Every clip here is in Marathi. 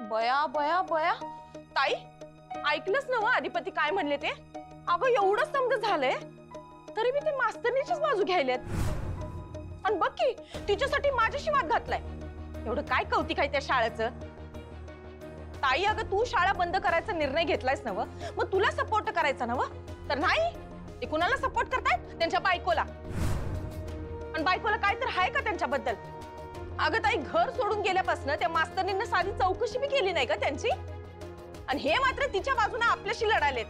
बया बया बया ताई, ऐकलंच ना अधिपती काय म्हणले ते? अगं एवढं समज झालंय तरी मी ते मास्तरनीचीच बाजू घ्यायलेत. आणि बघ की तिच्यासाठी माझ्याशी वाद घातलाय. एवढं काय कौतिक आहे त्या शाळेचं? ताई अगं तू शाळा बंद करायचा निर्णय घेतलायस नव, मग तुला सपोर्ट करायचा नव, तर नाही ते कुणाला सपोर्ट करतायत? त्यांच्या बायकोला. आणि बायकोला काय तर आहे का त्यांच्याबद्दल? अगं ताई घर सोडून गेल्यापासून त्या मास्तरनींना साधी चौकशी बी केली नाही का त्यांची? आणि हे मात्र तिच्या बाजूने आपल्याशी लढालेत.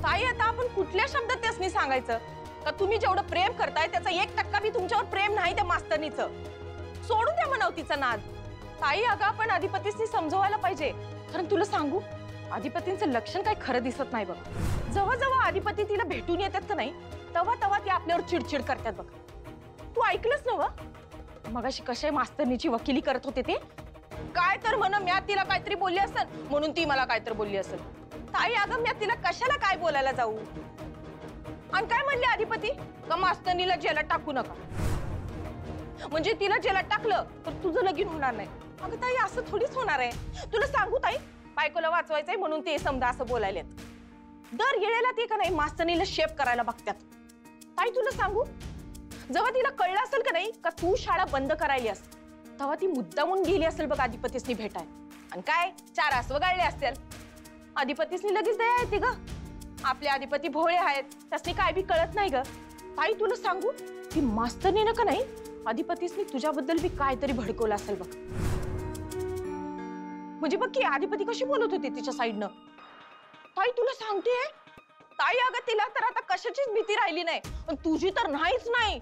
ताई आता आपण कुठल्या शब्दात त्यासनी सांगायचं का तुम्ही जेवढं प्रेम करताय त्याचा 1% बी तुमच्यावर प्रेम नाही त्या मास्तरनीचं? सोडून द्या म्हणाव तिचा नाद. ताई अगं आपण अधिपतीसनी समजवायला पाहिजे. कारण तुला सांगू अधिपतींचं लक्षण काही खरं दिसत नाही बघ. जेव्हा जेव्हा अधिपती तिला भेटून येतात का नाही तेव्हा तेव्हा ती आपल्यावर चिडचिड करतात बघ. तू ऐकलंच नव मगाशी कशा मास्तरनीची वकिली करत होते ते? काय तर म्हण म्या तिला काहीतरी बोलली असेल म्हणून ती मला काहीतरी बोलली असेल. ताई अगं म्या तिला कशाला काय बोलायला जाऊ? आणि काय म्हणले अधिपती का मास्तरनीला जेलात टाकू नका, म्हणजे तिला जेलात टाकलं तर तुझं लगीन होणार नाही. अगं ताई असं थोडीच होणार आहे. तुला सांगू ताई बायकोला वाचवायचंय म्हणून ते समजा असं बोलायलेत. दर येळेला ते का नाही मास्तरनीला शेप करायला बघतात. ताई तुला सांगू जेव्हा तिला कळलं असेल का नाही का तू शाळा बंद करायली अस तेव्हा ती मुद्दामून गेली असेल बघ अधिपतीसनी भेटाय. आणि काय 4 आसवं गाळले असतील. अधिपतीसनी लगेच दया येते ग. आपले अधिपती भोळे आहेत, त्यासनी काय बी कळत नाही ग. ताई तुला सांगू ती मास्तरनीनं का नाही अधिपतीसनी तुझ्याबद्दल बी काहीतरी भडकवलं असेल बघ. म्हणजे बघ की अधिपती कशी बोलत होती तिच्या साईडनं. ताई तुला सांगते ताई अगं तिला तर आता कशाचीच भीती राहिली नाही, पण तुझी तर नाहीच नाही.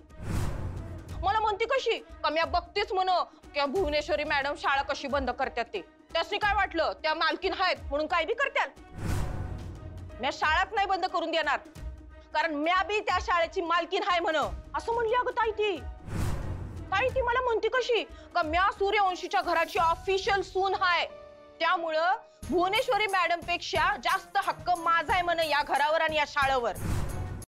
मला म्हणते कशी का म्या बघतेच म्हण त्या भुवनेश्वरी मॅडम शाळा कशी बंद करतात ते. त्यासनी काय वाटलं त्या मालकीन आहेत म्हणून काय बी करतात? म्या शाळाच नाही बंद करून देणार कारण म्या बी त्या शाळेची मालकीन आहे म्हण असं म्हणली अगं ताई ती. ताई ती मला म्हणते कशी का म्या सूर्यवंशीच्या घराची ऑफिशियल सून आहे, त्यामुळं भुवनेश्वरी मॅडम पेक्षा जास्त हक्क माझा आहे म्हण या घरावर आणि या शाळेवर.